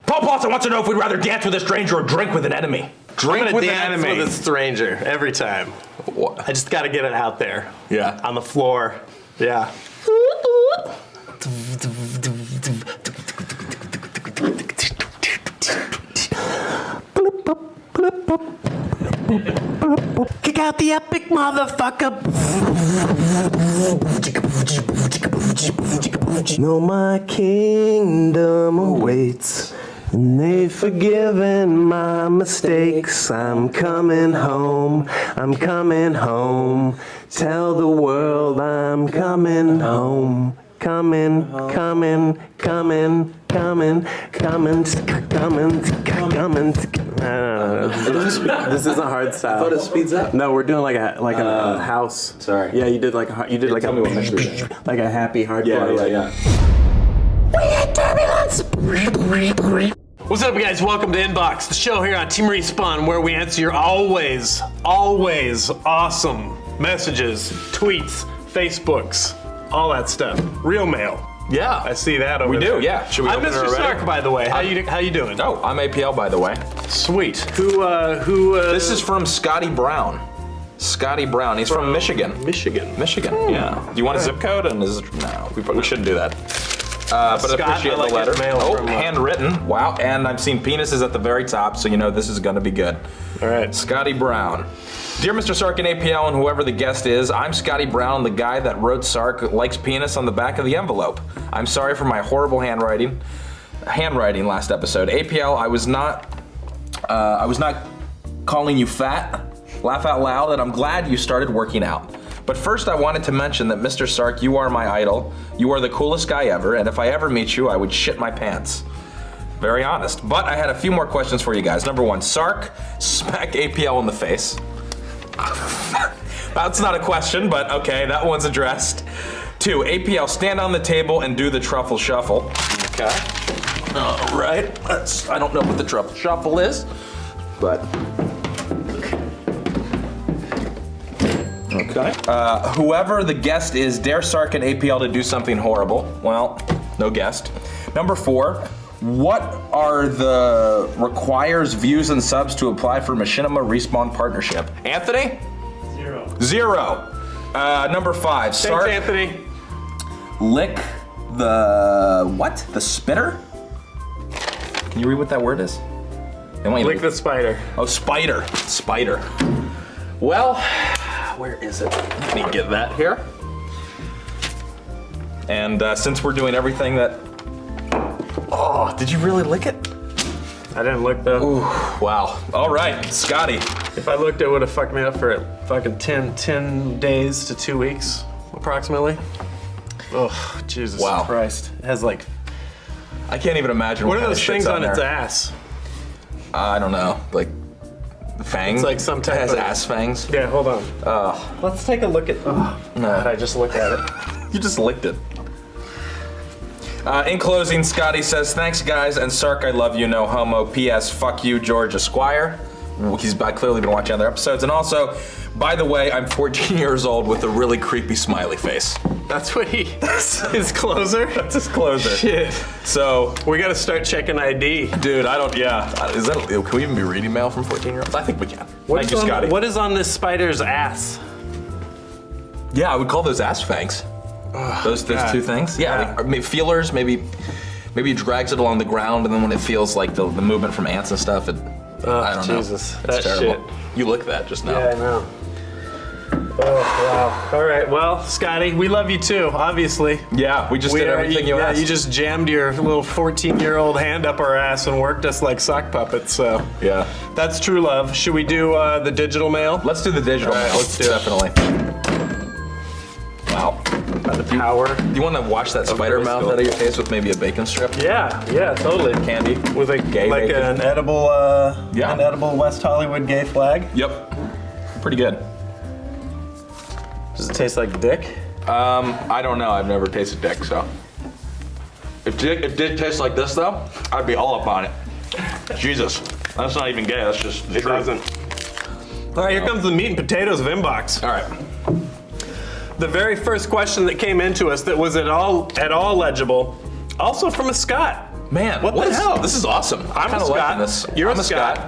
Paul Paulson wants to know if we'd rather dance with a stranger or drink with an enemy. Drink with an dance enemy. with a stranger every time. I just got to get it out there. Yeah. On the floor. Yeah. Kick out the epic motherfucker. No, my kingdom awaits, and they've forgiven my mistakes. I'm coming home, I'm coming home. Tell the world I'm coming home. Coming. This isn't hard style. I thought it speeds up. No, we're doing like a house. Sorry. Yeah, you did like Tell me what measure it is. like a happy hardcore. Yeah. What's up, guys? Welcome to Inbox, the show here on Team Respawn, where we answer your always awesome messages, tweets, Facebooks, all that stuff. Real mail. Yeah. I see that over We there. do, yeah. Should we I'm open it Mr. already? Stark, by the way. How you doing? Oh, I'm APL, by the way. Sweet. Who? This is from Scotty Brown. Scotty Brown. He's from Michigan. Michigan. Yeah. Do you want a zip code? And no, we shouldn't do that. But Scott, appreciate I like the letter. his mail from, handwritten. Wow. And I'm seeing penises at the very top, so you know this is going to be good. All right. Scotty Brown. Dear Mr. Sark and APL and whoever the guest is, I'm Scotty Brown, the guy that wrote Sark likes penis on the back of the envelope. I'm sorry for my horrible handwriting last episode. APL, I was not calling you fat. Laugh out loud, and I'm glad you started working out. But first I wanted to mention that Mr. Sark, you are my idol. You are the coolest guy ever, and if I ever meet you, I would shit my pants. Very honest. But I had a few more questions for you guys. Number one, Sark, smack APL in the face. That's not a question, but okay, that one's addressed. 2, APL, stand on the table and do the truffle shuffle. Okay. All right. I don't know what the truffle shuffle is, but. Okay. Whoever the guest is, dare Sark and APL to do something horrible. Well, no guest. Number 4, what are the requires views and subs to apply for Machinima Respawn partnership? Anthony? 0. Number 5, Sark. Thanks, Anthony. Lick the what? The spitter? Can you read what that word is? They want you to- Lick the spider. Oh, spider. Spider. Well, where is it? Let me get that here. And since we're doing everything that... Oh, did you really lick it? I didn't look though. Ooh, wow. All right, Scotty. If I looked, it would have fucked me up for fucking 10 days to 2 weeks, approximately. Oh, Jesus Wow. Christ. It has like, I can't even imagine what are kind those of shit's things on its there. ass? I don't know, like fangs? It's like some type It has of- ass fangs. Yeah, hold on. Let's take a look at, oh, No. God, I just looked at it. You just licked it. In closing, Scotty says, thanks guys, and Sark, I love you, no homo. P.S. Fuck you, George Esquire. He's clearly been watching other episodes. And also, by the way, I'm 14 years old with a really creepy smiley face. That's what his closer? That's his closer. Shit. So, We gotta start checking ID. dude, is that, can we even be reading mail from 14-year-olds? I think we can. Thank you, Scotty. What is on this spider's ass? Yeah, I would call those ass fangs. Those God. 2 things? Yeah, Yeah. like, maybe feelers, maybe it drags it along the ground, and then when it feels like the movement from ants and stuff, I don't know. Jesus. It's That terrible. shit. You licked that just now. Yeah, I know. Oh, wow. All right, well, Scotty, we love you too, obviously. Yeah, we just did everything you asked. You just jammed your little 14-year-old hand up our ass and worked us like sock puppets, so. Yeah. That's true love. Should we do the digital mail? Let's do the digital All right, mail. let's do it. Definitely. Wow. The power. Do you want to wash that spider mouth Briscoe. out of your face with maybe a bacon strip? Yeah, totally. Candy? With a Gay like bacon? an edible, Yeah. an edible West Hollywood gay flag. Yep. Pretty good. Does it taste like dick? I don't know. I've never tasted dick, so. If it did taste like this, though, I'd be all up on it. Jesus. That's not even gay. That's just the It truth. doesn't. All right, here comes the meat and potatoes of Inbox. All right. The very first question that came into us that was at all legible, also from a Scott. Man, What the hell? This is awesome. I'm a kinda Scott. liking this. You're I'm a Scott.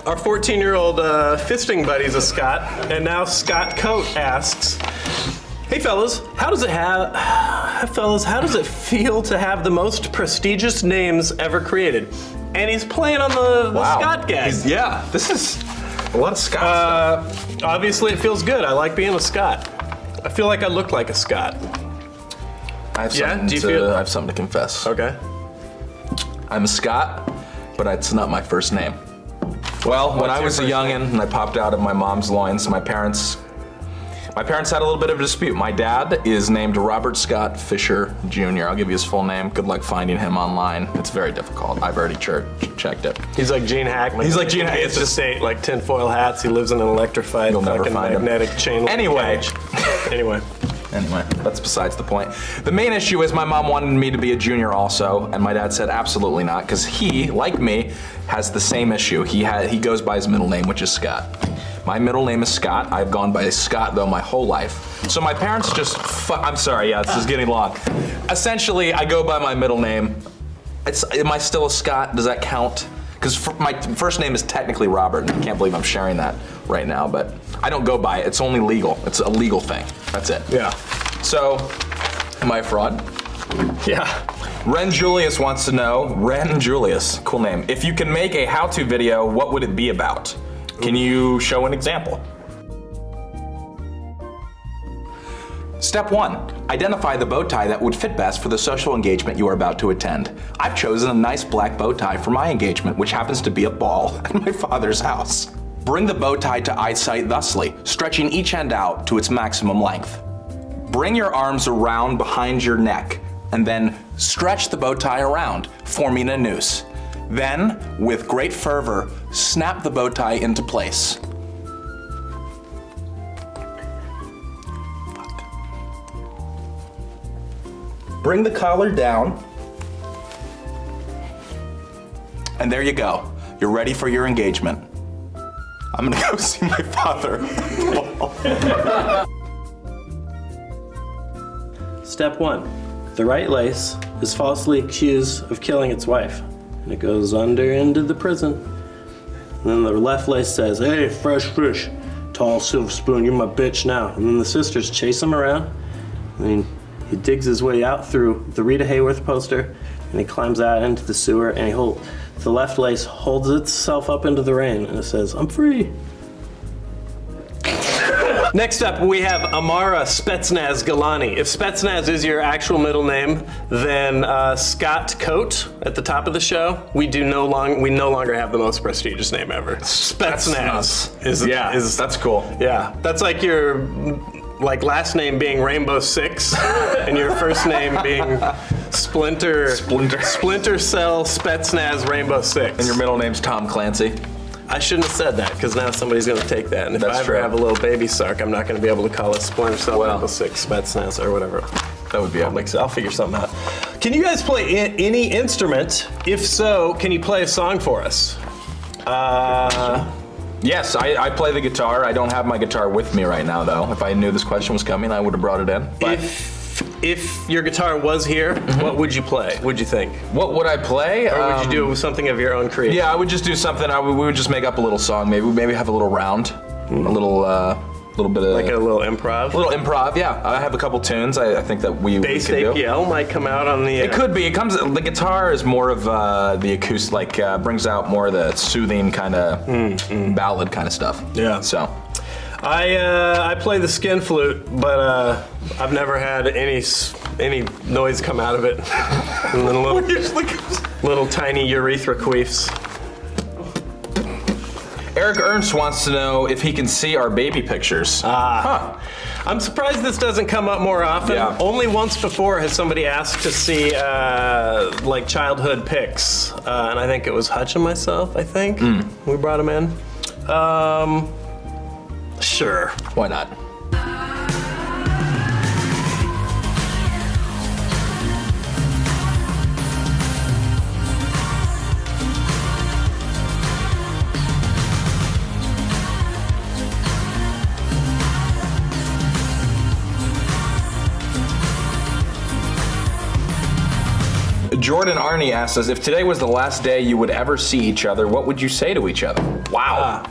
Our 14-year-old fisting buddy's a Scott, and now Scott Coat asks, "Hey fellas, how does it feel to have the most prestigious names ever created?" And he's playing on the Wow. Scott gag. Yeah, this is a lot of Scott stuff. Obviously, it feels good. I like being a Scott. I feel like I look like a Scott. I have Yeah? something Do you feel- I have something to confess. Okay. I'm a Scott, but it's not my first name. Well, when I your was a first youngin' and I popped out of my mom's loins, my parents had a little bit of a dispute. My dad is named Robert Scott Fisher Jr. I'll give you his full name. Good luck finding him online. It's very difficult. I've already checked it. He's like Gene Hackman. He's like Gene Hackman. It's just like tinfoil hats. He lives in an electrified You'll never fucking find him. magnetic chain link Anyway. cage. Anyway. Anyway, that's besides the point. The main issue is my mom wanted me to be a junior also, and my dad said absolutely not, because he, like me, has the same issue. He goes by his middle name, which is Scott. My middle name is Scott. I've gone by Scott though my whole life. So my parents just I'm sorry, yeah, this is getting long. Essentially, I go by my middle name. Am I still a Scott? Does that count? Because my first name is technically Robert, and I can't believe I'm sharing that right now, but I don't go by it. It's only legal. It's a legal thing. That's it. Yeah. So, am I a fraud? Yeah. Ren Julius wants to know, Ren Julius, cool name. If you can make a how-to video, what would it be about? Can you show an example? Step 1, identify the bow tie that would fit best for the social engagement you are about to attend. I've chosen a nice black bow tie for my engagement, which happens to be a ball at my father's house. Bring the bow tie to eyesight thusly, stretching each end out to its maximum length. Bring your arms around behind your neck, and then stretch the bow tie around, forming a noose. Then, with great fervor, snap the bow tie into place. Bring the collar down. And there you go. You're ready for your engagement. I'm gonna go see my father. Step 1. The right lace is falsely accused of killing its wife, and it goes under into the prison. And then the left lace says, "Hey, fresh fish, tall silver spoon, you're my bitch now." And then the sisters chase him around. And he digs his way out through the Rita Hayworth poster, and he climbs out into the sewer, and the left lace holds itself up into the rain, and it says, "I'm free." Next up, we have Amara Spetsnaz Galani. If Spetsnaz is your actual middle name, then Scott Coat at the top of the show. We no longer have the most prestigious name ever. Spetsnaz is that's cool. yeah. That's like your last name being Rainbow Six, and your first name being Splinter Cell Spetsnaz Rainbow Six. And your middle name's Tom Clancy. I shouldn't have said that, because now somebody's going to take that. And if That's I ever true. have a little baby Sark, I'm not going to be able to call it Splinter Cell Rainbow Six Spetsnaz or whatever. That would be epic. I'll figure something out. Can you guys play any instrument? If so, can you play a song for us? Yes, I play the guitar. I don't have my guitar with me right now, though. If I knew this question was coming, I would have brought it in. But If your guitar was here, what would you play? Would you think? what would I play? Or would you do something of your own creation? Yeah, I would just do something. We would just make up a little song. Maybe have a little round, a little bit of Like a little improv? little improv. Yeah, I have a couple tunes. I think that we Bass could do. APL might come out on the... It could be. The guitar is more of the acoustic, brings out more of the soothing kind of ballad kind of stuff. Yeah. So, I play the skin flute, but I've never had any noise come out of it. And then little tiny urethra queefs. Eric Ernst wants to know if he can see our baby pictures. I'm surprised this doesn't come up more often. Yeah. Only once before has somebody asked to see childhood pics, and I think it was Hutch and myself. I think we brought him in. Sure. Why not? Jordan Arnie asks us, if today was the last day you would ever see each other, what would you say to each other? Wow.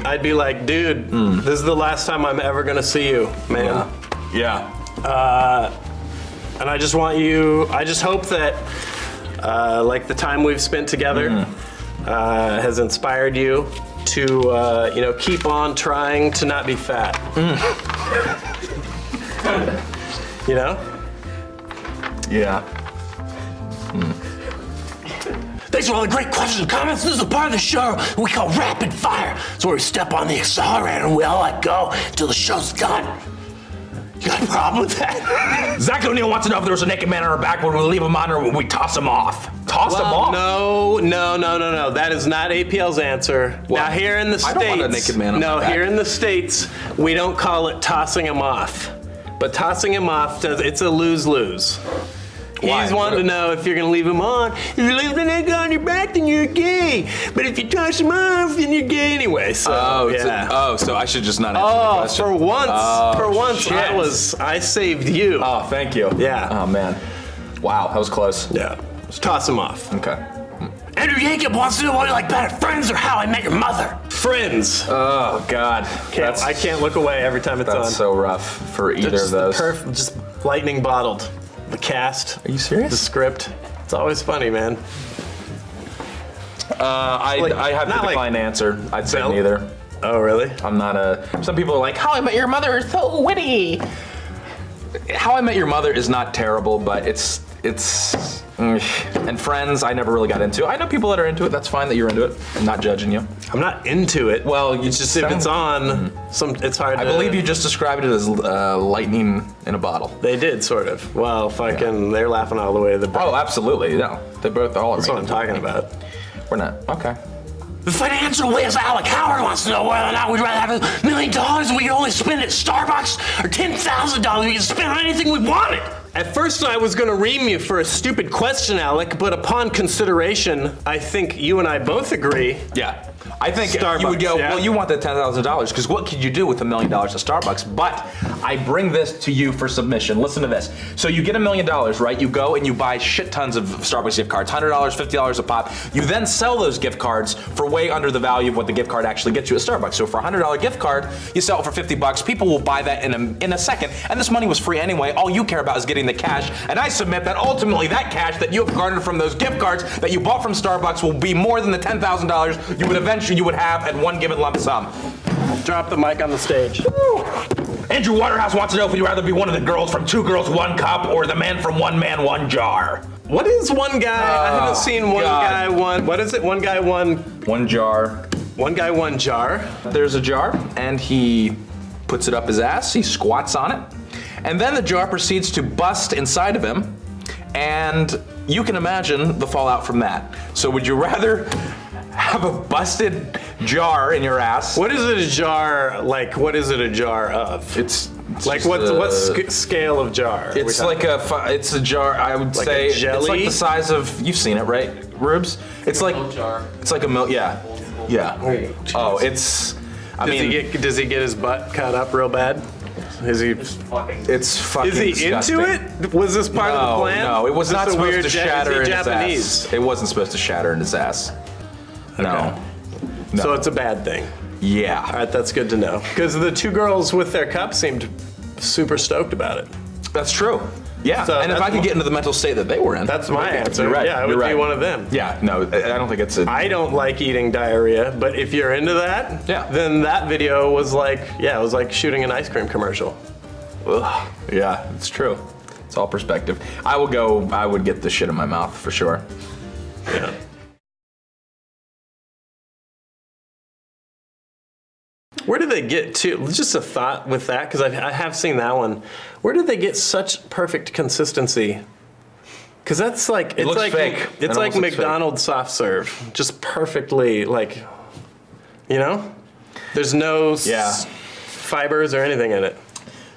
I'd be like, dude, this is the last time I'm ever gonna see you, man. Yeah. And I just hope that, like the time we've spent together has inspired you to, keep on trying to not be fat. You know? Yeah. Thanks for all the great questions and comments. This is a part of the show we call Rapid Fire. It's where we step on the accelerator and we all let go until the show's done. You got a problem with that? Zach O'Neill wants to know if there was a naked man on our back, would we leave him on or would we toss him off? Toss him off? No. That is not APL's answer. Well, now here in the I States, don't want a naked man on my back. here in the States, we don't call it tossing him off. But tossing him off, it's a lose-lose. Why? He's wanting to know if you're gonna leave him on. If you leave the nigga on your back, then you're gay. But if you toss him off, then you're gay anyway. So so I should just not answer the question. for once, shit. I saved you. Oh, thank you. Yeah. Oh, man. Wow, that was close. Yeah. Just toss him off. Okay. Andrew Jacob wants to know what you like better, Friends or How I Met Your Mother? Friends. Oh, God. I can't look away every time it's on. That's so rough for either of those. Just lightning bottled. The cast. Are you serious? The script. It's always funny, man. I have to not like decline to answer. I'd say Bell? neither. Oh, really? I'm not a. Some people are like, How I Met Your Mother is so witty. How I Met Your Mother is not terrible, but it's. And Friends, I never really got into. I know people that are into it. That's fine that you're into it. I'm not judging you. I'm not into it. Well, you It's just if it's on, it's hard I to. believe you just described it as lightning in a bottle. They did, sort of. Well, fucking, they're laughing all the way to the bank. Oh, absolutely. No, they both all are. That's what I'm talking about. We're not. Okay. The financial whiz Alec Howard wants to know whether or not we'd rather have $1 million and we could only spend at Starbucks or $10,000 we could spend on anything we wanted. At first, I was going to ream you for a stupid question, Alec, but upon consideration, I think you and I both agree. Yeah. I think Starbucks, you would go, yeah? well, you want the $10,000 because what could you do with $1 million at Starbucks? But I bring this to you for submission. Listen to this. So you get $1 million, right? You go and you buy shit tons of Starbucks gift cards, $100, $50 a pop. You then sell those gift cards for way under the value of what the gift card actually gets you at Starbucks. So for a $100 gift card, you sell it for $50. People will buy that in a second. And this money was free anyway. All you care about is getting the cash. And I submit that ultimately that cash that you have garnered from those gift cards that you bought from Starbucks will be more than the $10,000 you would have at one given lump sum. Drop the mic on the stage. Andrew Waterhouse wants to know if you'd rather be one of the girls from Two Girls, One Cup or the man from One Man, One Jar. What is one guy? I haven't seen one God. guy, one. What is it? One guy, one. One jar. One guy, one jar. There's a jar, and he puts it up his ass, he squats on it, and then the jar proceeds to bust inside of him, and you can imagine the fallout from that. So would you rather have a busted jar in your ass? What is it a jar like? What is it a jar of? It's like just, what scale of jar? It's like it's a jar. I would Like say a jelly? it's like the size of. You've seen it, right, Rubes? It's like milk jar. It's like a milk. Yeah, yeah. Oh, it's. I mean, does he get his butt cut up real bad? Is he? it's fucking. Is he disgusting. into it? Was this part of the plan? No, it was Is this not a supposed weird to shatter in Japanese? his ass. It wasn't supposed to shatter in his ass. No. No. So it's a bad thing. Yeah. All right, that's good to know. Because the two girls with their cup seemed super stoked about it. That's true. Yeah. So and if I could get into the mental state that they were in. That's my answer. You're right. Yeah, I would You're right. be one of them. Yeah. No, I don't think it's a. I don't like eating diarrhea, but if you're into that, Yeah. then that video was like, it was like shooting an ice cream commercial. Ugh. Yeah, it's true. It's all perspective. I would get the shit in my mouth for sure. Yeah. Where did they get to? Just a thought with that, because I have seen that one. Where did they get such perfect consistency? Because that's like it's looks like fake. It it's like almost looks fake. McDonald's soft serve, just perfectly like, there's no fibers or anything in it.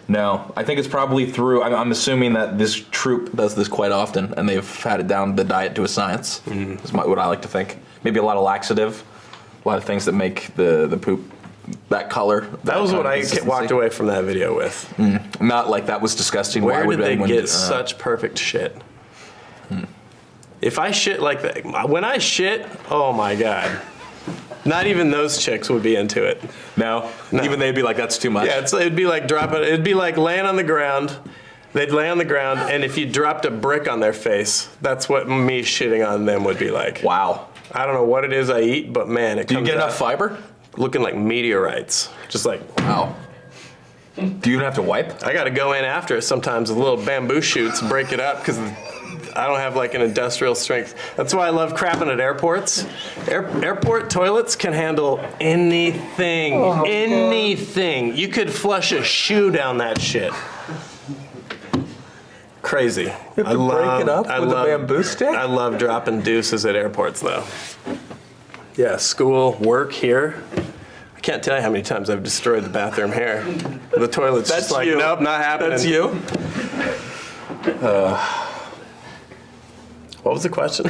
No, I think it's probably through. I'm assuming that this troupe does this quite often, and they've had it down the diet to a science. Is what I like to think. Maybe a lot of laxative, a lot of things that make the poop that color. That was kind what of I consistency. walked away from that video with. Not like that was disgusting. Where Why would did they anyone get do- such perfect shit? If I shit like that, when I shit, oh my God. Not even those chicks would be into it. No? Even they'd be like, that's too much. Yeah, it'd be like it'd be like laying on the ground. They'd lay on the ground, and if you dropped a brick on their face, that's what me shitting on them would be like. Wow. I don't know what it is I eat, but man, it Do you comes get out enough fiber? looking like meteorites. Just like, Wow. Do you even have to wipe? I got to go in after it sometimes with little bamboo shoots, break it up, because I don't have like an industrial strength. That's why I love crapping at airports. Airport toilets can handle anything. Anything. You could flush a shoe down that shit. Crazy. You have to break it up with a bamboo stick? I love dropping deuces at airports though. Yeah, school, work here. I can't tell you how many times I've destroyed the bathroom here. The toilet's That's just like, you. nope, not happening. That's you? What was the question?